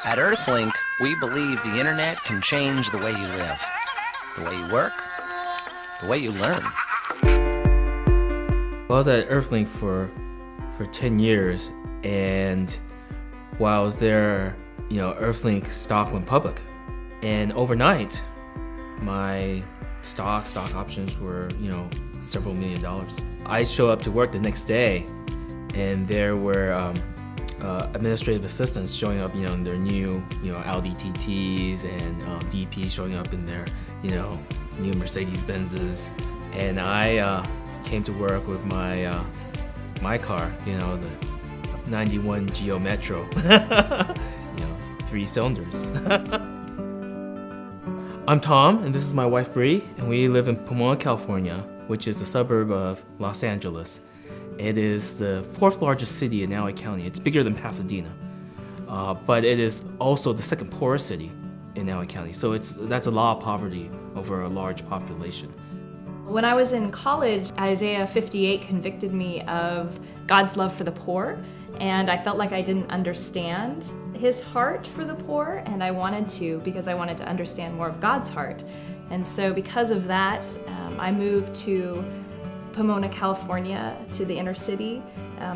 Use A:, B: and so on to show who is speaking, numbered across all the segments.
A: At Earthlink, we believe the internet can change the way you live, the way you work, the way you learn.
B: I was at Earthlink for 10 years, and while I was there, Earthlink stock went public. And overnight, my stock options were, several $1 million. I show up to work the next day, and there were administrative assistants showing up, in their new, Audi TTs, and VPs showing up in their, new Mercedes Benzes. And I came to work with my my car, the 91 Geo Metro, 3 cylinders. I'm Tom, and this is my wife Bree, and we live in Pomona, California, which is a suburb of Los Angeles. It is the 4th largest city in LA County. It's bigger than Pasadena, but it is also the 2nd poorest city in LA County. So that's a lot of poverty over a large population.
C: When I was in college, Isaiah 58 convicted me of God's love for the poor, and I felt like I didn't understand his heart for the poor, and I wanted to, because I wanted to understand more of God's heart. And so because of that, I moved to Pomona, California, to the inner city,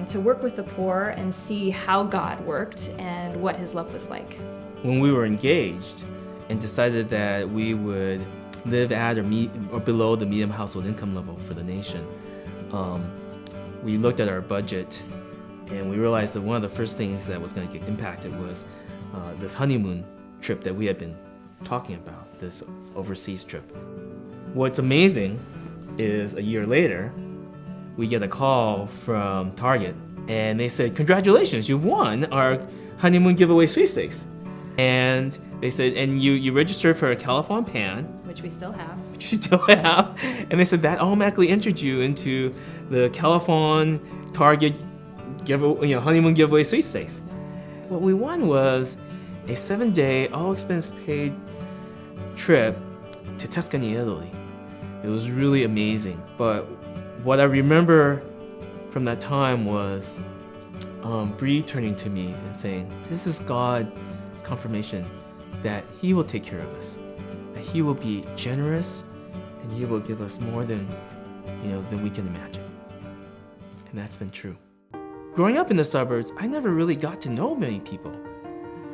C: to work with the poor and see how God worked and what his love was like.
B: When we were engaged and decided that we would live at or below the medium household income level for the nation, we looked at our budget, and we realized that one of the first things that was going to get impacted was this honeymoon trip that we had been talking about, this overseas trip. What's amazing is a year later, we get a call from Target, and they said, "Congratulations, you've won our honeymoon giveaway sweepstakes." And they said, "And you registered for a Califon pan,"
C: Which we still have.
B: which you still have, and they said that automatically entered you into the Califon Target honeymoon giveaway sweepstakes. What we won was a 7-day, all-expense-paid trip to Tuscany, Italy. It was really amazing. But what I remember from that time was Bree turning to me and saying, "This is God's confirmation that he will take care of us, that he will be generous, and he will give us more than we can imagine." And that's been true. Growing up in the suburbs, I never really got to know many people.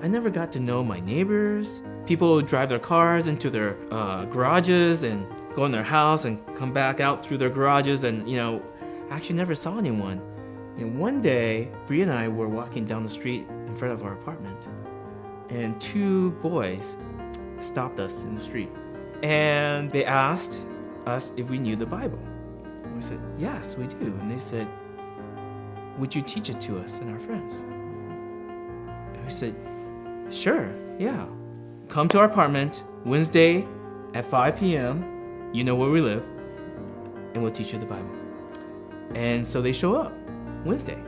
B: I never got to know my neighbors. People would drive their cars into their garages and go in their house and come back out through their garages, and I actually never saw anyone. And one day, Bree and I were walking down the street in front of our apartment, and 2 boys stopped us in the street. And they asked us if we knew the Bible. And we said, "Yes, we do." And they said, "Would you teach it to us and our friends?" And we said, "Sure, yeah. Come to our apartment Wednesday at 5 p.m. You know where we live, and we'll teach you the Bible." And so they show up Wednesday,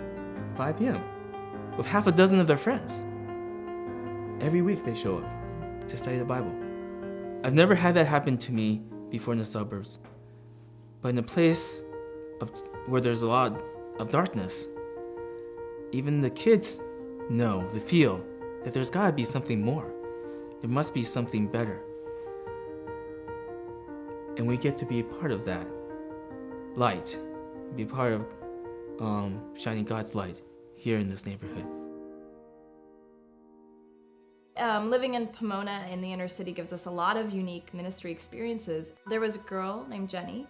B: 5 p.m. with half a dozen of their friends. Every week they show up to study the Bible. I've never had that happen to me before in the suburbs, but in a place where there's a lot of darkness, even the kids they feel that there's gotta be something more. There must be something better. And we get to be a part of that light, be part of shining God's light here in this neighborhood.
C: Living in Pomona in the inner city gives us a lot of unique ministry experiences. There was a girl named Jenny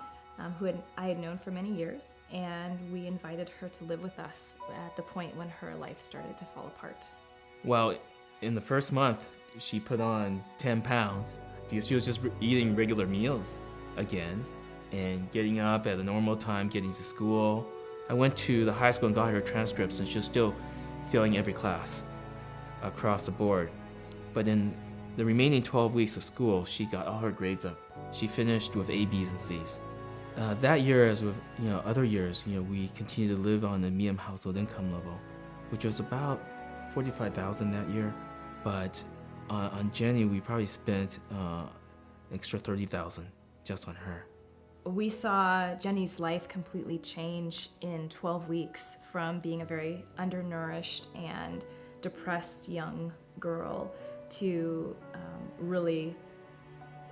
C: who I had known for many years, and we invited her to live with us at the point when her life started to fall apart.
B: Well, in the first month, she put on 10 pounds because she was just eating regular meals again and getting up at a normal time, getting to school. I went to the high school and got her transcripts, and she was still failing every class across the board. But in the remaining 12 weeks of school, she got all her grades up. She finished with A, B's, and C's. That year, as with other years, we continued to live on the medium household income level, which was about $45,000 that year. But on Jenny, we probably spent an extra $30,000 just on her.
C: We saw Jenny's life completely change in 12 weeks from being a very undernourished and depressed young girl to really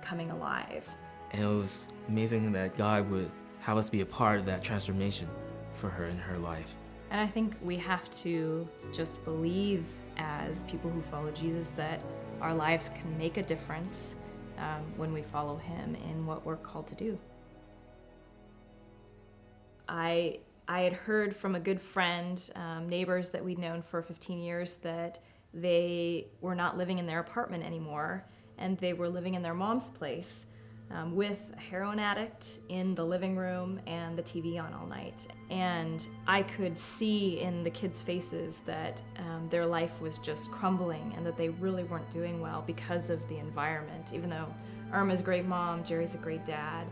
C: coming alive.
B: And it was amazing that God would have us be a part of that transformation for her in her life.
C: And I think we have to just believe as people who follow Jesus that our lives can make a difference when we follow him in what we're called to do. I had heard from a good friend, neighbors that we'd known for 15 years, that they were not living in their apartment anymore, and they were living in their mom's place with a heroin addict in the living room and the TV on all night. And I could see in the kids' faces that their life was just crumbling and that they really weren't doing well because of the environment. Even though Irma's a great mom, Jerry's a great dad,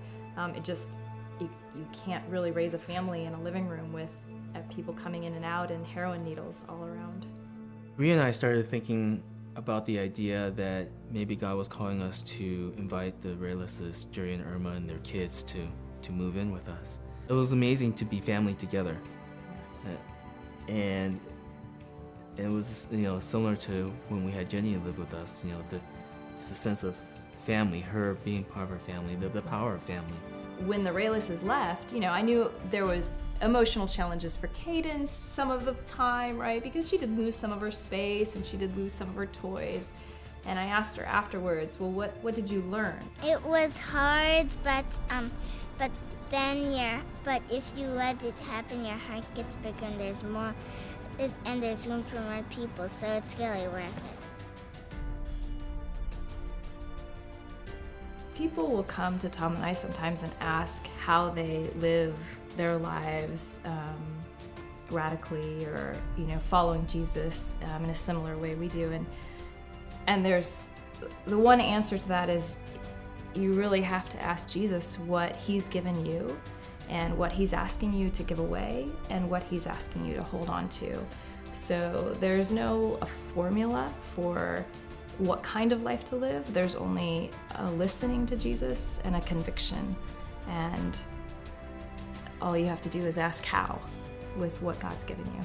C: you can't really raise a family in a living room with people coming in and out and heroin needles all around.
B: Bree and I started thinking about the idea that maybe God was calling us to invite the Reyleses, Jerry and Irma, and their kids to move in with us. It was amazing to be family together. And it was, similar to when we had Jenny live with us, just a sense of family, her being part of our family, the power of family.
C: When the Reyleses left, I knew there was emotional challenges for Cadence some of the time, right? Because she did lose some of her space and she did lose some of her toys. And I asked her afterwards, well, what did you learn?
D: It was hard, but if you let it happen, your heart gets bigger and there's more, and there's room for more people, so it's really worth it.
C: People will come to Tom and I sometimes and ask how they live their lives radically or following Jesus in a similar way we do, and there's the one answer to that is you really have to ask Jesus what he's given you and what he's asking you to give away and what he's asking you to hold on to. So there's no a formula for what kind of life to live. There's only a listening to Jesus and a conviction, and all you have to do is ask how with what God's given you.